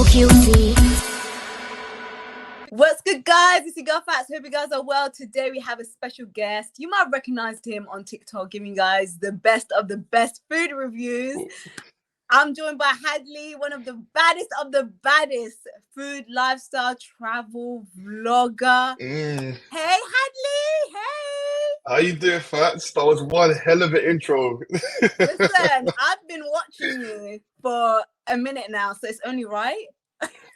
so guilty. What's good, guys? It's your girl Fats. Hope you guys are well. Today we have a special guest. You might have recognized him on TikTok, giving guys the best of the best food reviews. I'm joined by Hadley, one of the baddest food, lifestyle, travel vlogger. Hey, Hadley. Hey. How you doing, Fats? That was one hell of an intro. Listen, I've been watching you for a minute now, so it's only right.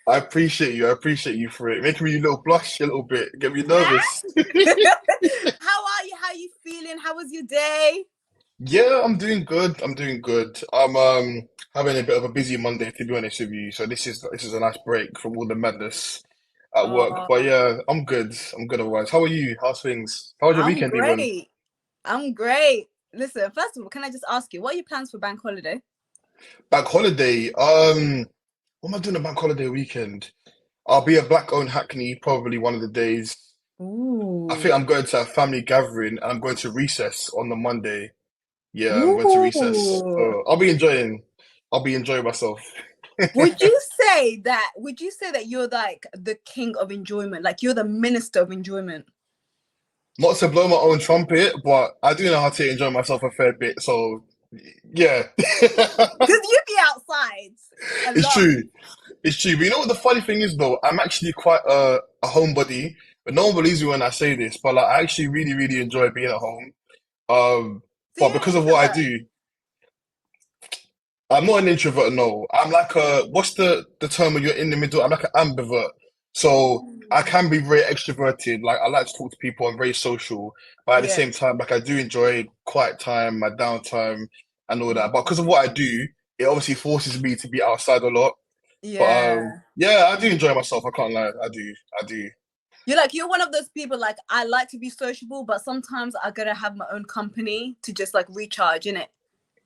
I appreciate you. I appreciate you for it. Making me a little blush a little bit. Get me nervous. How are you? How are you feeling? How was your day? Yeah, I'm doing good. I'm doing good. I'm having a bit of a busy Monday, to be honest with you. So this is a nice break from all the madness at work. But Oh, yeah, I'm good. I'm good otherwise. How are you? How's things? How was your I'm weekend even? great. I'm great. Listen, first of all, can I just ask you, what are your plans for bank holiday? Bank holiday. What am I doing a bank holiday weekend? I'll be a black-owned Hackney probably one of the days. I think Ooh. I'm going to a family gathering and I'm going to recess on the Monday. Yeah, I'm going to recess. Ooh. I'll be enjoying myself. Would you say that you're like the king of enjoyment? Like you're the minister of enjoyment? Not to blow my own trumpet, but I do know how to enjoy myself a fair bit. So yeah, Because you be outside a it's lot. true. It's true. But you know what the funny thing is though? I'm actually quite a homebody, but no one believes me when I say this. But like, I actually really, really enjoy being at home. Um, So but you're an because of what I introvert. do, I'm not an introvert, no. I'm like what's the term when you're in the middle? I'm like an ambivert. So I Ooh. can be very extroverted. Like I like to talk to people. I'm very social, but at the Yeah. same time, like I do enjoy quiet time, my downtime, and all that. Mm. But because of what I do, it obviously forces me to be outside a lot. But Yeah. yeah, I do enjoy myself. I can't lie. I do. I do. You're one of those people like I like to be sociable, but sometimes I gotta have my own company to just like recharge in it.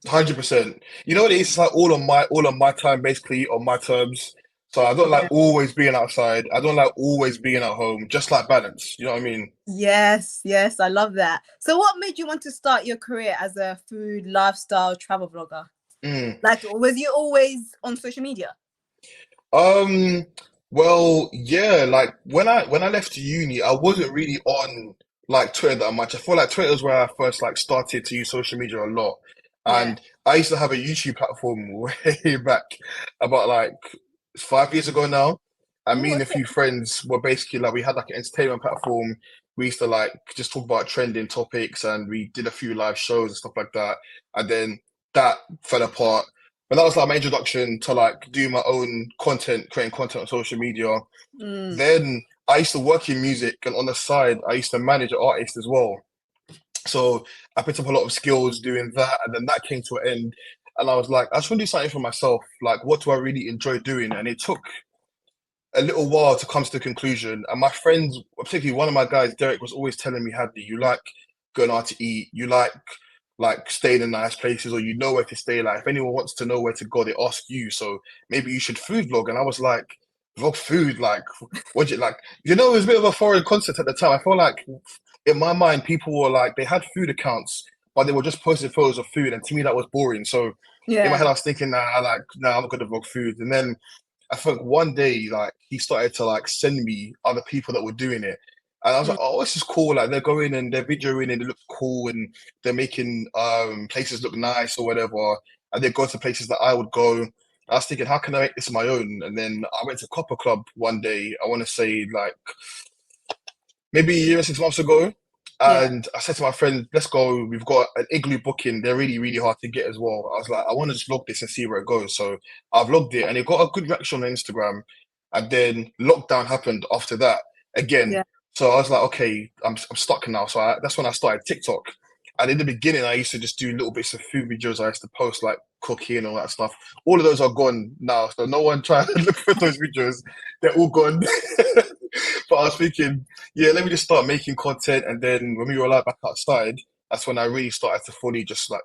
100%. You know what it is? It's like all on my time, basically on my terms. So I don't like Yeah. always being outside. I don't like always being at home. Just like balance. You know what I mean? Yes, yes, I love that. So what made you want to start your career as a food, lifestyle, travel vlogger? Mm. Like, was you always on social media? Um, well, yeah, like when I left uni, I wasn't really on like Twitter that much. I feel like Twitter is where I first like started to use social media a lot. Yeah. And I used to have a YouTube platform way back about like 5 years ago now. And me Oh, and a okay. few friends were basically like we had like an entertainment platform. We used to like just talk about trending topics and we did a few live shows and stuff like that. And then that fell apart. But that was like my introduction to like do my own content, creating content on social media. Mm, Then I used to work in music, and on the side, I used to manage an artist as well. So I picked up a lot of skills doing that, and then that came to an end. And I was like, I just want to do something for myself. Like, what do I really enjoy doing? And it took a little while to come to the conclusion. And my friends, particularly one of my guys, Derek, was always telling me, Hadley, you like going out to eat, you like staying in nice places, or you know where to stay. Like if anyone wants to know where to go, they ask you. So maybe you should food vlog. And I was like, vlog food, like what'd you like? You know, it was a bit of a foreign concept at the time. I feel like in my mind, people were like they had food accounts, but they were just posting photos of food, and to me that was boring. So in my yeah. head, I was thinking, nah, I'm not gonna vlog food. And then I think one day, like he started to like send me other people that were doing it, and I was Mm, like, oh, this is cool. Like they're going and they're videoing and it looks cool, and they're making places look nice or whatever, and they go to places that I would go. I was thinking, how can I make this my own? And then I went to Copper Club one day. I want to say like maybe a year and 6 months ago. yeah. And I said to my friend, let's go. We've got an igloo booking. They're really, really hard to get as well. I was like, I want to just vlog this and see where it goes. So I vlogged it and it got a good reaction on Instagram. And then lockdown happened after that again. Yeah. So I was like, okay, I'm stuck now. So that's when I started TikTok. And in the beginning, I used to just do little bits of food videos. I used to post like cooking and all that stuff. All of those are gone now. So no one try to look for those videos. They're all gone. But I was thinking, yeah, let me just start making content. And then when we were allowed back outside, that's when I really started to fully just like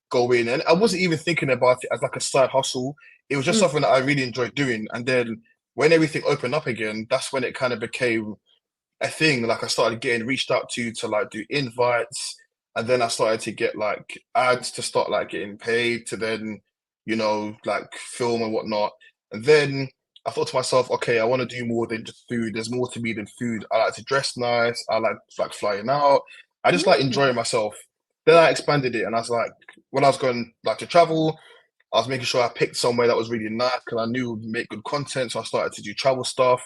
go in. And I wasn't even thinking about it as like a side hustle. It was just Mm, something that I really enjoyed doing. And then when everything opened up again, that's when it kind of became a thing. Like I started getting reached out to like do invites. And then I started to get like ads to start like getting paid to then, like film and whatnot. And then I thought to myself, okay, I want to do more than just food. There's more to me than food. I like to dress nice. I like flying out. I just like Mm. enjoying myself. Then I expanded it, and I was like, when I was going like to travel, I was making sure I picked somewhere that was really nice because I knew it would make good content. So I started to do travel stuff.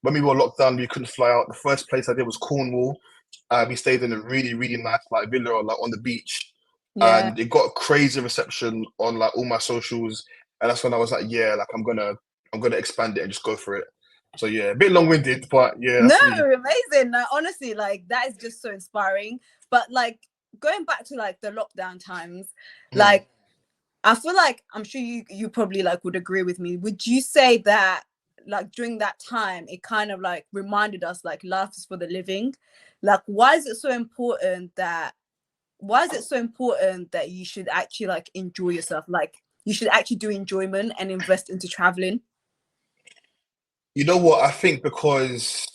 When we were locked down, we couldn't fly out. The first place I did was Cornwall. We stayed in a really, really nice like villa or like on the beach, Yeah. and it got a crazy reception on like all my socials. And that's when I was like, yeah, like I'm gonna expand it and just go for it. So yeah, a bit long-winded, but yeah, No, that's me. amazing. Like, honestly, like that is just so inspiring. But like going back to like the lockdown times, Hmm. like I feel like I'm sure you probably like would agree with me. Would you say that like during that time it kind of like reminded us like life is for the living? Like why is it so important that you should actually like enjoy yourself? Like you should actually do enjoyment and invest into traveling? You know what? I think because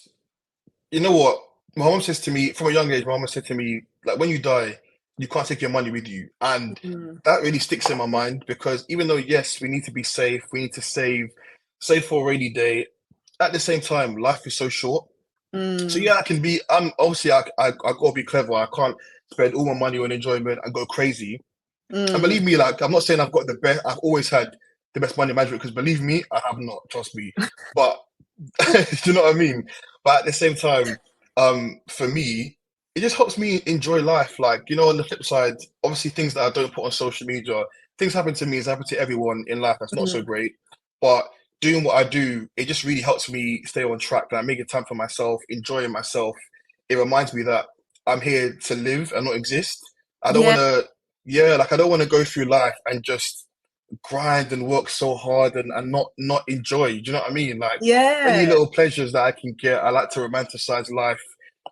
you know what? My mom says to me from a young age, my mom said to me, like, when you die, you can't take your money with you. And Mm, that really sticks in my mind because even though, yes, we need to be safe, we need to save for a rainy day, at the same time, life is so short. So mm, yeah, I can be, obviously I gotta be clever. I can't spend all my money on enjoyment and go crazy. And mm. believe me, like, I'm not saying I've got the best, I've always had the best money management because believe me, I have not, trust me. But you know what I mean? But at the same time, for me, it just helps me enjoy life. Like, on the flip side, obviously things that I don't put on social media, things happen to me, it's happened to everyone in life that's not so Mm. great. But doing what I do, it just really helps me stay on track. Like making time for myself, enjoying myself. It reminds me that I'm here to live and not exist. I don't Yeah, wanna, yeah, like I don't wanna go through life and just grind and work so hard and not enjoy. Do you know what I mean? Like any yeah, little pleasures that I can get, I like to romanticize life,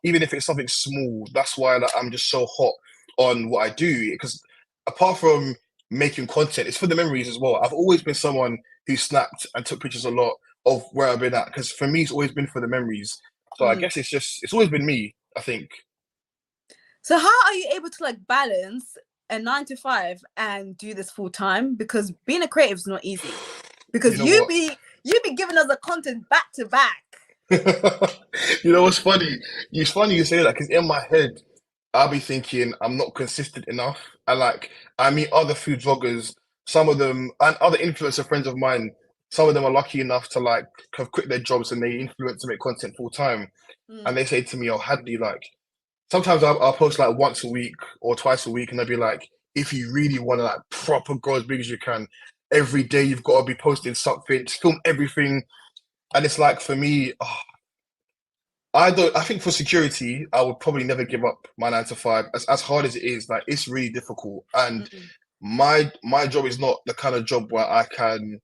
even if it's something small. That's why like, I'm just so hot on what I do. Because apart from making content, it's for the memories as well. I've always been someone who snapped and took pictures a lot of where I've been at. Because for me, it's always been for the memories. So I mm. guess it's always been me, I think. So how are you able to like balance a 9 to 5 and do this full time? Because being a creative is not easy. You Because know what? you be giving us the content back to back. You know what's funny? It's funny you say that because in my head, I'll be thinking I'm not consistent enough. And like, I meet other food vloggers, some of them, and other influencer friends of mine. Some of them are lucky enough to like have quit their jobs and they influence to make content full time. And Mm, they say to me, "Oh, Hadley, like sometimes I'll post like once a week or twice a week, and they'll be like, if you really want to like proper go as big as you can, every day you've got to be posting something, just film everything." And it's like for me, I don't. I think for security, I would probably never give up my 9 to 5. As hard as it is, like it's really difficult. And mm, my job is not the kind of job where I can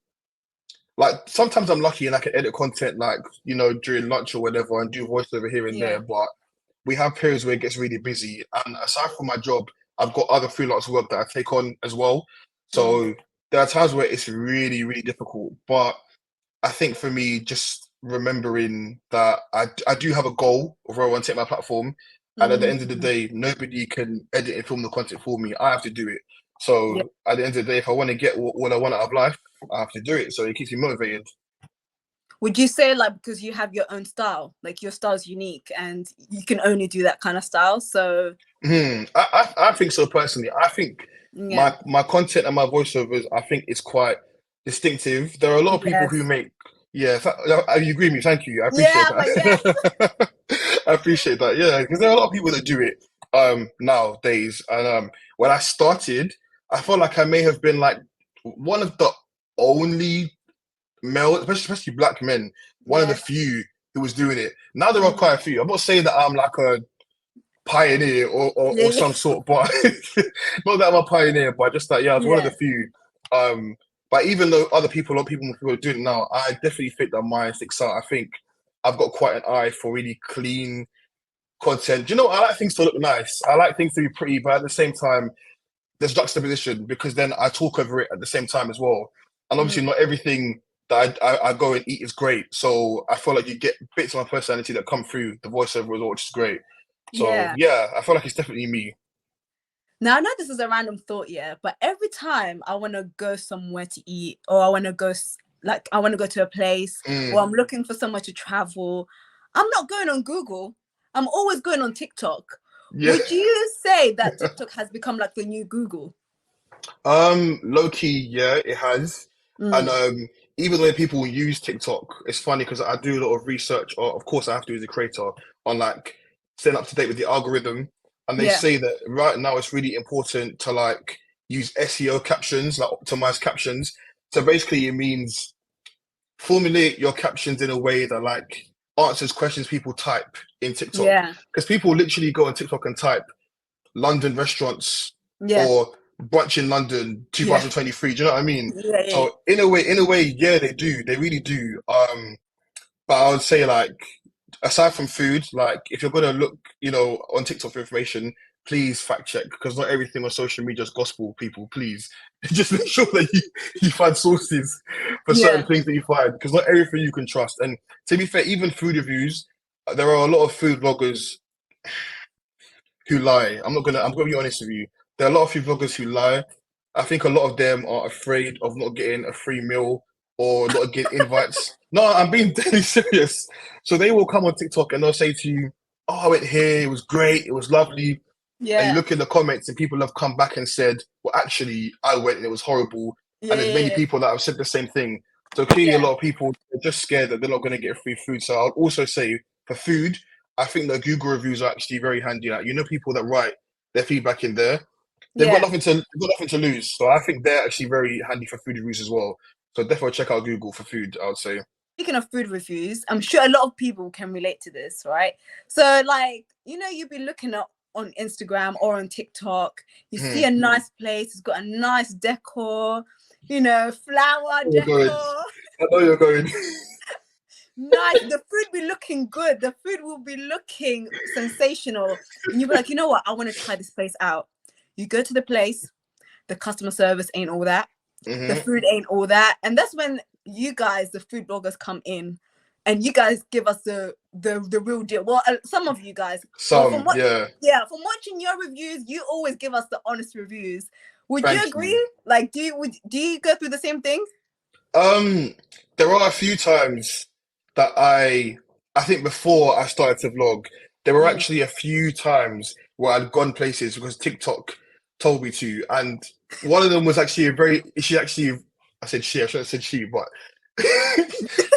like. Sometimes I'm lucky and I can edit content like during lunch or whatever and do voiceover here and there. yeah. But we have periods where it gets really busy. And aside from my job, I've got other freelance work that I take on as well. Mm, So there are times where it's really really difficult. But I think for me, just remembering that I do have a goal of where I want to take my platform, and at the end of the mm, day, nobody can edit and film the content for me. I have to do it. yeah. So at the end of the day, if I want to get what I want out of life, I have to do it. So it keeps me motivated. Would you say like because you have your own style, like your style is unique and you can only do that kind of style? So I think so personally. I think yeah. my content and my voiceovers, I think is quite distinctive. There are a lot of people who Yes. make, yeah, you agree with me. Thank you. I appreciate Yeah, but yes. that. I appreciate that. Yeah, because there are a lot of people that do it nowadays. And when I started, I felt like I may have been like one of the only male, especially black men, one of the Yes. few who was doing it. Now there are Mm, quite a few. I'm not saying that I'm like a pioneer or yeah. some sort, but not that I'm a pioneer, but just that, yeah, I was one of the Yeah. few. Um, but even though a lot of people are doing it now, I definitely think that mine sticks out. I think I've got quite an eye for really clean content. Do you know, I like things to look nice. I like things to be pretty, but at the same time, there's juxtaposition because then I talk over it at the same time as well. And Mm, obviously, not everything that I go and eat is great. So I feel like you get bits of my personality that come through the voiceover as well, which is great. So yeah. yeah, I feel like it's definitely me. Now I know this is a random thought, yeah, but every time I want to go somewhere to eat or I want to go like I want to go to a place, or Mm. I'm looking for somewhere to travel, I'm not going on Google. I'm always going on TikTok. Yeah. Would you say that TikTok has become like the new Google? Low key, yeah, it has. And Mm. even when people use TikTok, it's funny because I do a lot of research, or of course I have to as a creator, on like staying up to date with the algorithm. And they Yeah, say that right now it's really important to like use SEO captions, like optimized captions. So basically it means formulate your captions in a way that like answers questions people type in TikTok. yeah, Because people literally go on TikTok and type London restaurants yeah, or brunch in London yeah, 2023. Do you know what I mean? yeah, yeah, So in a way, yeah, they do. They really do. But I would say like aside from food, like if you're gonna look, on TikTok for information, please fact check because not everything on social media is gospel, people. Please. Just make sure that you find sources for certain yeah, things that you find because not everything you can trust. And to be fair, even food reviews, there are a lot of food bloggers who lie. I'm gonna be honest with you. There are a lot of food vloggers who lie. I think a lot of them are afraid of not getting a free meal or not getting invites. No, I'm being deadly serious. So they will come on TikTok and they'll say to you, "Oh, I went here. It was great. It was lovely." And you yeah, look in the comments and people have come back and said, "Well, actually, I went and it was horrible." yeah, And there's many yeah, people that have said the same thing. So clearly, a yeah. lot of people are just scared that they're not going to get free food. So I'd also say for food, I think that Google reviews are actually very handy. Like, people that write their feedback in there, Yeah. they've got nothing to lose. So I think they're actually very handy for food reviews as well. So definitely check out Google for food, I would say. Speaking of food reviews, I'm sure a lot of people can relate to this, right? So, like, you'd be looking at on Instagram or on TikTok, you see Hmm. a nice place, it's got a nice decor, flower You're going. decor, I know you're going. nice. The food be looking good. The food will be looking sensational. And you'll be like, you know what? I want to try this place out. You go to the place, the customer service ain't all that. The Hmm. food ain't all that. And that's when you guys, the food bloggers, come in and you guys give us the real deal. Well, some of you guys. Well, Some, yeah. from watching your reviews, you always give us the honest reviews. Would you Thank you. agree? Like, do you go through the same thing? Um, there are a few times that I think before I started to vlog, there were Mm. actually a few times where I'd gone places because TikTok told me to, and one of them was actually I said she, I should have said she, but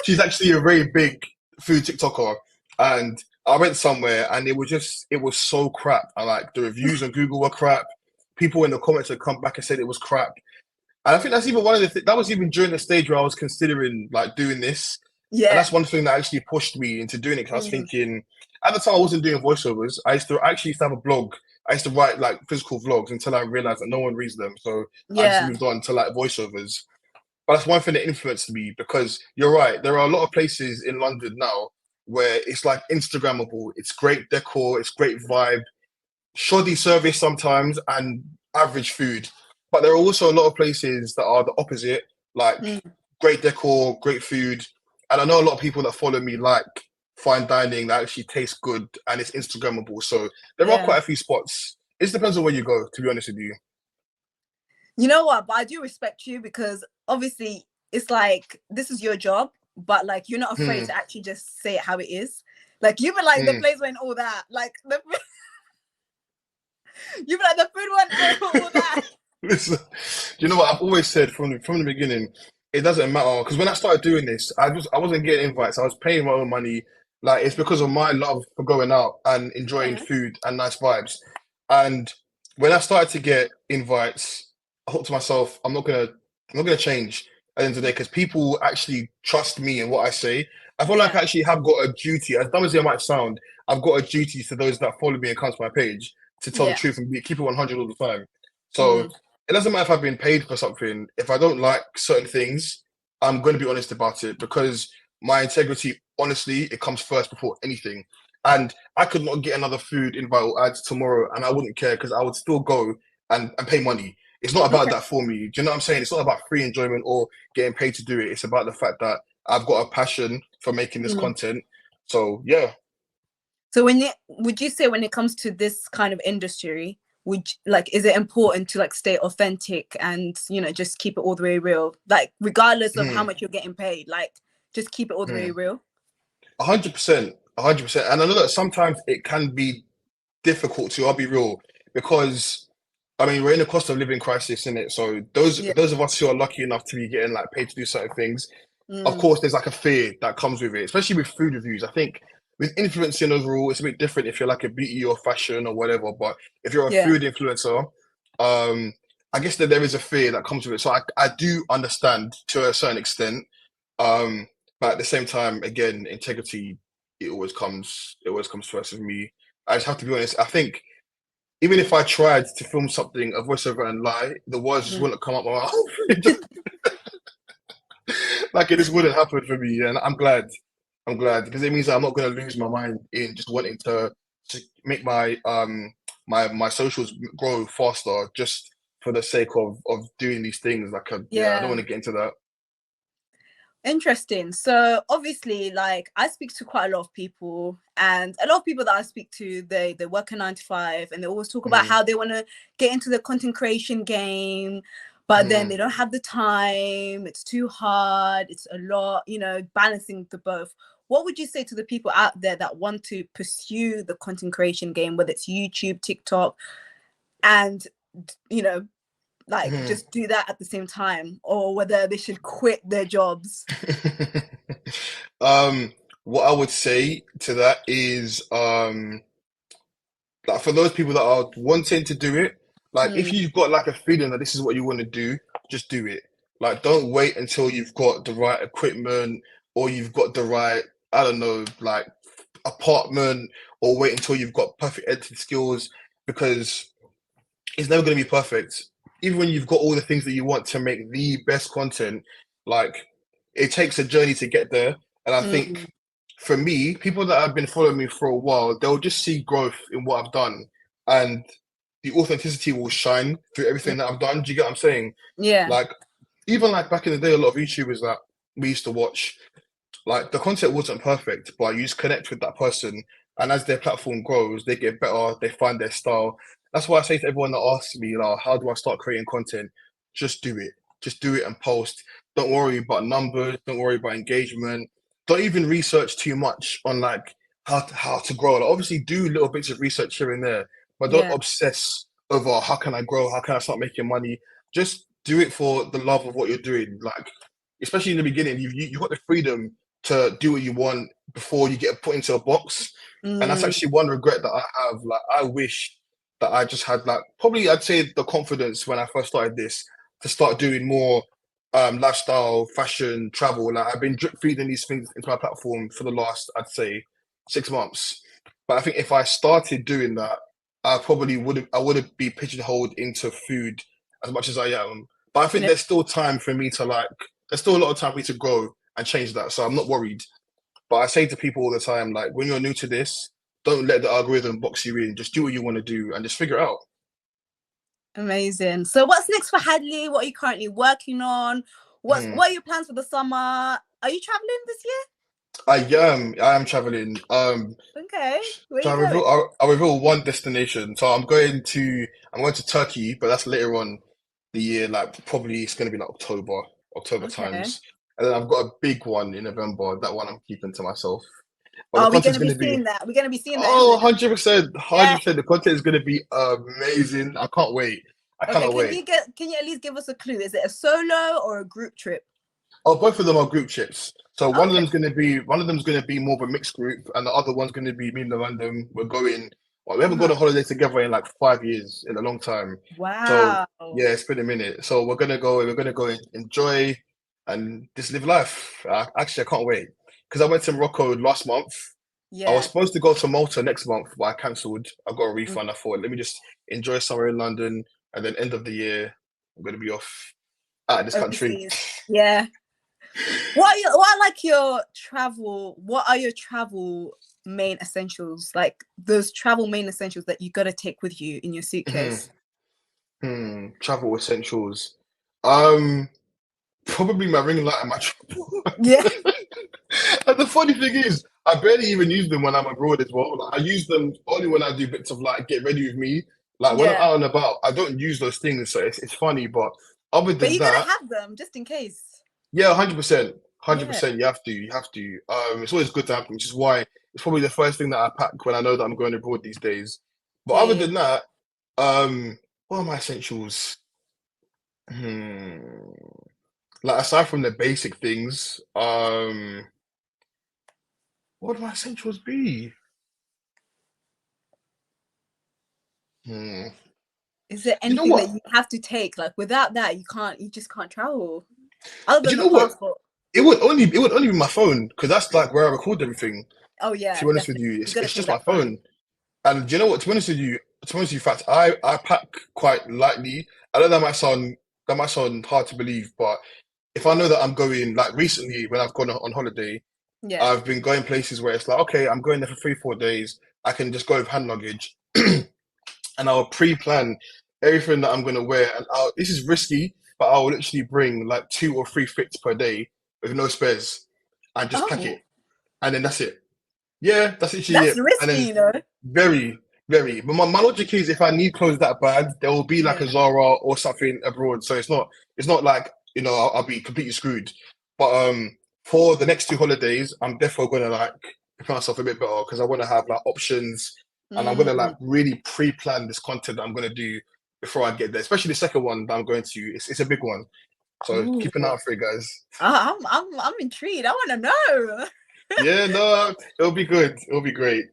she's actually a very big food TikToker, and I went somewhere and it was so crap. And like the reviews on Google were crap. People in the comments had come back and said it was crap. And I think that's even one of that was even during the stage where I was considering like doing this. And Yeah. that's one thing that actually pushed me into doing it. 'Cause I was Mm. thinking at the time I wasn't doing voiceovers. I actually used to have a blog. I used to write like physical vlogs until I realized that no one reads them. So I just Yeah. moved on to like voiceovers. But that's one thing that influenced me because you're right. There are a lot of places in London now where it's like Instagrammable. It's great decor, it's great vibe, shoddy service sometimes, and average food. But there are also a lot of places that are the opposite, like Mm. great decor, great food. And I know a lot of people that follow me like fine dining that actually tastes good and it's Instagrammable. So there are Yeah. quite a few spots. It depends on where you go, to be honest with you. You know what? But I do respect you because obviously it's like this is your job, but like you're not afraid Hmm, to actually just say it how it is. Like you be like the hmm. place went all that. Like you be like the food went all that. Listen, do you know what I've always said from the beginning? It doesn't matter because when I started doing this, I wasn't getting invites. I was paying my own money. Like it's because of my love for going out and enjoying Mhm. food and nice vibes. And when I started to get invites, I thought to myself, I'm not gonna change at the end of the day because people actually trust me and what I say. I feel like Yeah. I actually have got a duty, as dumb as it might sound, I've got a duty to those that follow me and come to my page to tell the Yeah. truth and keep it 100 all the time. So Mm. it doesn't matter if I've been paid for something. If I don't like certain things, I'm going to be honest about it because my integrity, honestly, it comes first before anything. And I could not get another food invite or ads tomorrow and I wouldn't care because I would still go and pay money. It's not about Okay. that for me. Do you know what I'm saying? It's not about free enjoyment or getting paid to do it. It's about the fact that I've got a passion for making this Mm. content. So yeah. So would you say when it comes to this kind of industry, like, is it important to like stay authentic and, you know, just keep it all the way real, like regardless of how Hmm. much you're getting paid, like just keep it all the way Hmm. real? 100%, 100%. And I know that sometimes it can be difficult to, I'll be real, because I mean we're in a cost of living crisis, in it. So Yeah. those of us who are lucky enough to be getting like paid to do certain things, of Mm, course, there's like a fear that comes with it, especially with food reviews. I think with influencing overall, it's a bit different if you're like a beauty or fashion or whatever. But if you're a yeah. food influencer, I guess that there is a fear that comes with it. So I do understand to a certain extent. Um, but at the same time, again, integrity, it always comes first with me. I just have to be honest. I think even if I tried to film something, a voiceover and lie, the words just Mm. wouldn't come up my mouth. It just, like it just wouldn't happen for me. And I'm glad. I'm glad because it means that I'm not going to lose my mind in just wanting to make my socials grow faster just for the sake of doing these things. Like, yeah, I don't Yeah. want to get into that. Interesting. So obviously, like I speak to quite a lot of people, and a lot of people that I speak to, they work a 9 to 5, and they always talk about Mm, how they want to get into the content creation game, but then mm, they don't have the time. It's too hard. It's a lot, you know, balancing the both. What would you say to the people out there that want to pursue the content creation game, whether it's YouTube, TikTok, and you know, like mm. just do that at the same time, or whether they should quit their jobs? Um, what I would say to that is, like for those people that are wanting to do it, like if Mm, you've got like a feeling that this is what you want to do, just do it. Like don't wait until you've got the right equipment or you've got the right, I don't know, like apartment, or wait until you've got perfect editing skills, because it's never going to be perfect. Even when you've got all the things that you want to make the best content, like it takes a journey to get there. And I think mm, for me, people that have been following me for a while, they'll just see growth in what I've done, and the authenticity will shine through mm. everything that I've done. Do you get what I'm saying? Yeah. Like, even like back in the day, a lot of YouTubers that we used to watch, like the content wasn't perfect, but you just connect with that person, and as their platform grows, they get better, they find their style. That's why I say to everyone that asks me, like, how do I start creating content? Just do it. Just do it and post. Don't worry about numbers. Don't worry about engagement. Don't even research too much on like how to grow. Like, obviously, do little bits of research here and there, but don't Yeah. obsess over how can I grow? How can I start making money? Just do it for the love of what you're doing. Like, especially in the beginning, you've got the freedom to do what you want before you get put into a box. And that's Mm, actually one regret that I have. Like, I wish that I just had, like, probably I'd say the confidence when I first started this to start doing more lifestyle, fashion, travel. Like, I've been drip feeding these things into my platform for the last, I'd say, 6 months. But I think if I started doing that, I wouldn't be pigeonholed into food as much as I am. But I think no, there's still time for me to like, there's still a lot of time for me to grow and change that. So I'm not worried. But I say to people all the time, like when you're new to this, don't let the algorithm box you in. Just do what you want to do and just figure it out. amazing. So what's next for Hadley? What are you currently working on? Mhm. What are your plans for the summer? Are you traveling this I am traveling. year? Okay. Where are So you going? I'll reveal one destination. So I'm going to Turkey, but that's later on the year. Like probably it's going to be like October Okay. times. And then I've got a big one in November. That one I'm keeping to myself. But the Are we content's gonna going be to be, seeing that? We're gonna be seeing that, isn't oh, it? 100%, Yeah. 100%. The content is going to be amazing. I can't wait. I Okay. cannot wait. Can you at least give us a clue? Is it a solo or a group trip? Oh, both of them are group trips. So Okay. one of them's gonna be more of a mixed group, and the other one's gonna be me and the random. We're going. Well, we haven't gone Uh-huh. on holiday together in like 5 years, in a long time. So Wow. yeah, it's been a minute. So we're gonna go. We're gonna go and enjoy and just live life. Actually, I can't wait because I went to Morocco last month. I was Yeah. supposed to go to Malta next month, but I cancelled. I got a Mm, refund. I thought, let me just enjoy somewhere in London, and then end of the year, I'm gonna be off out of this country. overseas. Yeah. What are your travel main essentials? Like those travel main essentials that you gotta take with you in your suitcase. Travel essentials. Um, Probably my ring light and my travel. Yeah. And the funny thing is, I barely even use them when I'm abroad as well. Like, I use them only when I do bits of like get ready with me. Like when I'm Yeah. out and about, I don't use those things, so it's funny. But other But than you gotta that, have them just in case. yeah, 100%, hundred Yeah. percent. You have to. It's always good to have them, which is why it's probably the first thing that I pack when I know that I'm going abroad these days. But other Same. than that, what are my essentials? Hmm. Like aside from the basic things, what would my essentials be? Hmm. Is there Do you know anything that what? you have to take? Like without that, you just can't travel. Other Do than you the know what? passport. It would only be my phone because that's like where I record everything. Oh To yeah, be honest with definitely. you, You gotta it's take just my that phone. phone. And do you know what? To be honest with you, in fact, I pack quite lightly. I know that might sound hard to believe, but if I know that I'm going like recently when I've gone on holiday, Yeah. I've been going places where it's like, okay, I'm going there for 3, 4 days. I can just go with hand luggage, and I'll pre-plan everything that I'm gonna wear. And this is risky, but I'll literally bring like 2 or 3 fits per day with no spares, and just pack it, Oh, and then that's it. Yeah, that's literally that's it. And risky, then you know. very, very. But my logic is if I need clothes that bad, there will be like a Yeah. Zara or something abroad. So it's not like, I'll be completely screwed. But for the next 2 holidays, I'm definitely gonna like prepare myself a bit better because I wanna have like options and I'm gonna like Mm. really pre-plan this content that I'm gonna do before I get there. Especially the second one that I'm going to. It's a big one. So keep an eye Ooh. out for it, guys. I'm intrigued. I want to know. Yeah, no, it'll be good. It'll be great.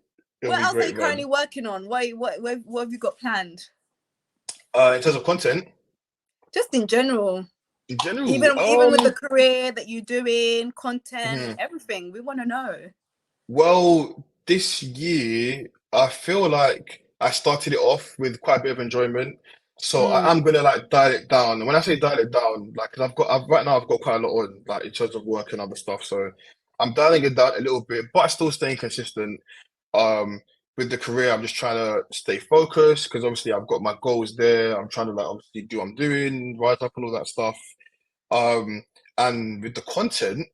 It'll What be else are you great, currently man. working on? What have you got planned? In terms of content, Just in general, in general, even with the career that you're doing, content, mhm. everything. We want to know. Well, this year I feel like I started it off with quite a bit of enjoyment, so I Mm. am gonna like dial it down. And when I say dial it down, like, 'cause right now I've got quite a lot on, like in terms of work and other stuff, so I'm dialing it down a little bit, but still staying consistent. Um, with the career, I'm just trying to stay focused because obviously I've got my goals there. I'm trying to like obviously do what I'm doing, rise up and all that stuff. Um, and with the content.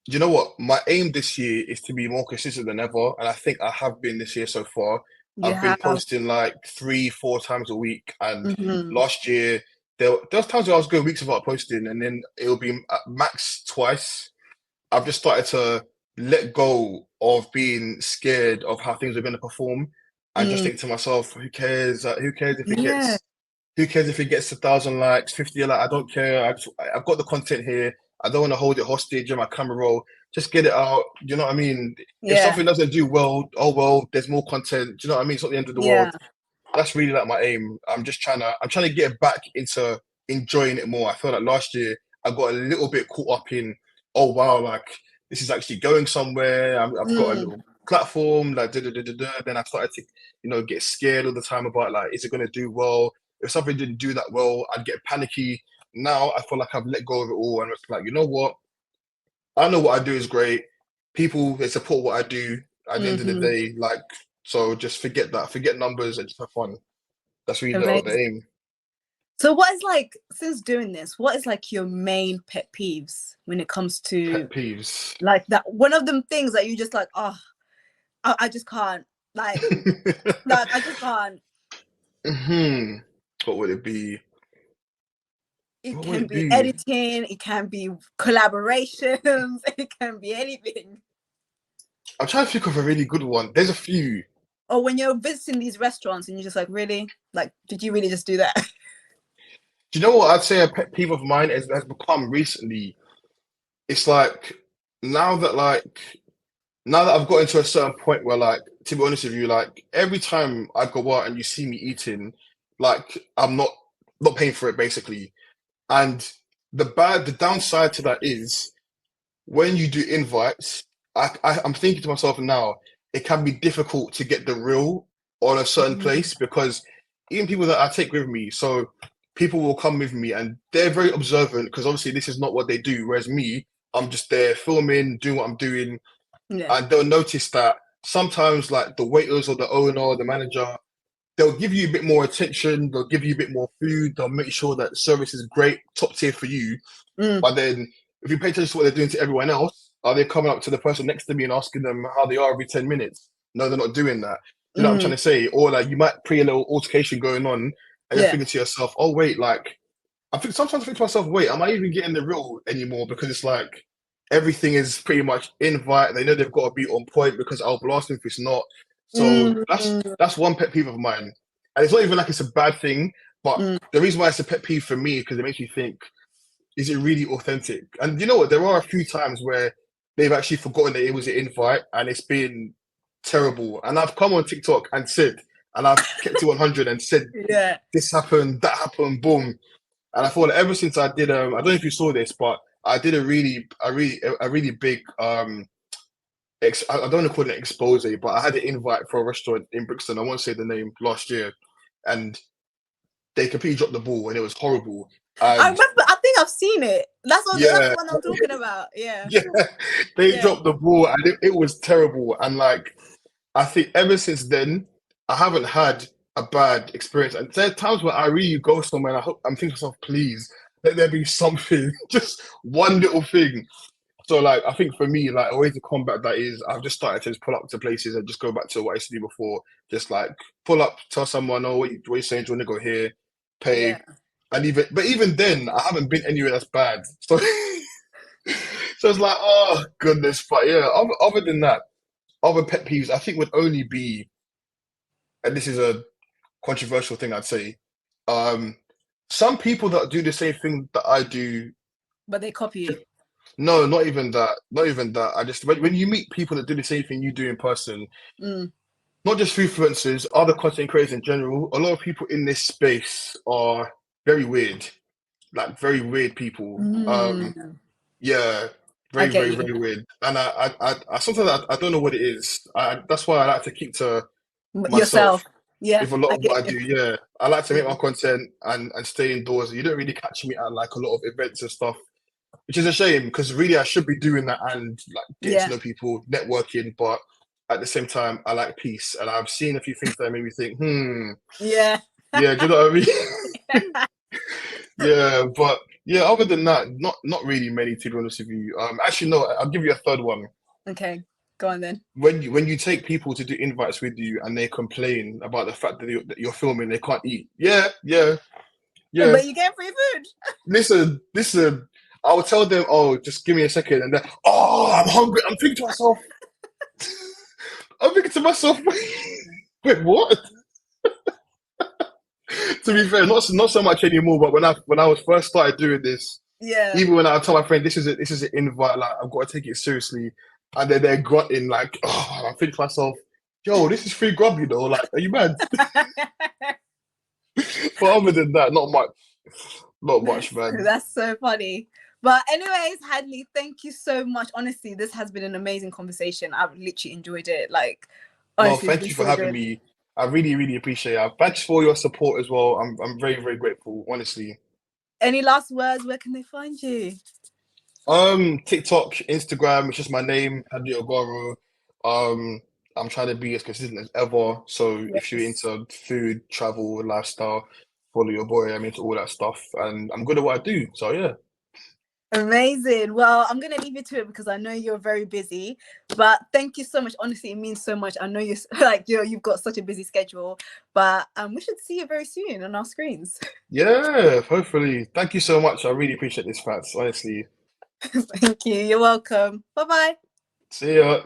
Do you know what? My aim this year is to be more consistent than ever, and I think I have been this year so far. You I've been have. posting like 3, 4 times a week, and Hmm. last year there was times where I was going weeks without posting, and then it'll be at max twice. I've just started to let go of being scared of how things are going to perform, and just Mm. think to myself, who cares? Who cares if it Yeah. gets who cares if it gets 1,000 likes, 50? Like, I don't care. I've got the content here. I don't want to hold it hostage in my camera roll. Just get it out. You know what I mean? If Yeah. something doesn't do well, oh well, there's more content. Do you know what I mean? It's not the end of the Yeah. world. That's really like my aim. I'm trying to get back into enjoying it more. I feel like last year I got a little bit caught up in, oh wow, like this is actually going somewhere. I've got a Mm. little platform, like da da da da da. Then I started to, get scared all the time about like, is it going to do well? If something didn't do that well, I'd get panicky. Now I feel like I've let go of it all, and it's like, you know what? I know what I do is great. People they support what I do. At the end of the Hmm. day, like, so just forget that. Forget numbers and just have fun. That's really the Amazing. aim. So, what is like since doing this? What is like your main pet peeves when it comes to Pet peeves. like that? One of them things that you just like, oh, I just can't. Like, I just can't. Hmm. What would it be? It What would can it be be? editing. It can be collaborations. It can be anything. I'm trying to think of a really good one. There's a few. Or when you're visiting these restaurants and you're just like, really? Like, did you really just do that? Do you know what I'd say a pet peeve of mine has become recently? It's like now that like now that I've got into a certain point where like to be honest with you, like every time I go out and you see me eating, like I'm not paying for it basically. And the downside to that is when you do invites, I'm thinking to myself now, it can be difficult to get the real on a certain Mm. place because even people that I take with me, so people will come with me and they're very observant because obviously this is not what they do. Whereas me, I'm just there filming, doing what I'm doing, Yeah. and they'll notice that sometimes like the waiters or the owner or the manager, they'll give you a bit more attention, they'll give you a bit more food, they'll make sure that service is great, top tier for you. Mm. But then if you pay attention to what they're doing to everyone else, are they coming up to the person next to me and asking them how they are every 10 minutes? No, they're not doing that. You know what I'm trying to say? Or like you might pre a little altercation going on, and you're Yeah. thinking to yourself, "Oh wait, like I think sometimes I think to myself, wait, am I even getting the real anymore?" Because it's like everything is pretty much invite. They know they've got to be on point because I'll blast them if it's not. So Mm, that's one pet peeve of mine, and it's not even like it's a bad thing, but mm. the reason why it's a pet peeve for me because it makes me think, is it really authentic? And you know what? There are a few times where they've actually forgotten that it was an invite and it's been terrible. And I've come on TikTok and said, and I've kept it 100 and said, Yeah. this happened, that happened, boom. And I thought that ever since I did, I don't know if you saw this, but I did a really big, I don't want to call it an expose, but I had an invite for a restaurant in Brixton. I won't say the name last year, and they completely dropped the ball, and it was horrible. I And remember. I think I've seen it. That's yeah, the one I'm talking about. Yeah. yeah, they Yeah. dropped the ball, and it was terrible. And like, I think ever since then, I haven't had a bad experience. And there are times where I really go somewhere and I'm thinking to myself, please, let there be something, just one little thing. So like, I think for me, like a way to combat that is I've just started to just pull up to places and just go back to what I used to do before. Just like pull up, tell someone, oh, what you saying? Do you want to go here? Yeah. Pay. And even then, I haven't been anywhere that's bad. So, so it's like, oh goodness. But yeah, other than that, other pet peeves I think would only be, and this is a controversial thing I'd say, um, some people that do the same thing that I do. But they copy you. No, not even that. Not even that. I just when you meet people that do the same thing you do in person, Mm. not just influencers, other content creators in general, a lot of people in this space are very weird, like very weird people. Mm. Yeah, I very, get very, you. very weird. And I sometimes I don't know what it is. That's why I like to keep to myself Yourself. Yeah. with a lot I of get what I you. do. Yeah, I like to make my Mm. content and stay indoors. You don't really catch me at like a lot of events and stuff, which is a shame because really I should be doing that and like getting to Yeah. know people, networking. But at the same time, I like peace, and I've seen a few things that made me think, Yeah. yeah, do you know what I mean? Yeah, but yeah, other than that, not really many to be honest with you. Actually, no, I'll give you a third one. Okay. Go on then. When you take people to do invites with you and they complain about the fact that you're filming, they can't eat. Yeah, yeah, yeah. But you get free food. Listen. I will tell them, oh, just give me a second, and then, oh, I'm hungry. I'm thinking to myself, wait, what? To be fair, not so much anymore. But when I was first started doing this, Yeah. even when I tell my friend this is an invite, like I've got to take it seriously, and then they're grunting like, oh, I think to myself, yo, this is free grub, you know, like, are you mad? But other than that, not much, man. That's so funny. But anyways, Hadley, thank you so much. Honestly, this has been an amazing conversation. I've literally enjoyed it. Like, No, honestly, it's thank been you for so having good. me. I really, really appreciate it. Thanks for your support as well. I'm very, very grateful, honestly. Any last words? Where can they find you? TikTok, Instagram, it's just my name, Hadley Ogarro. Um, I'm trying to be as consistent as ever. So if you're Yes. into food, travel, lifestyle, follow your boy. I'm into all that stuff, and I'm good at what I do. So yeah. Amazing. Well, I'm gonna leave you to it because I know you're very busy. But thank you so much. Honestly, it means so much. I know you're like you've got such a busy schedule, but we should see you very soon on our screens. Yeah, hopefully. Thank you so much. I really appreciate this, Fats. Honestly. Thank you. You're welcome. Bye bye. See ya.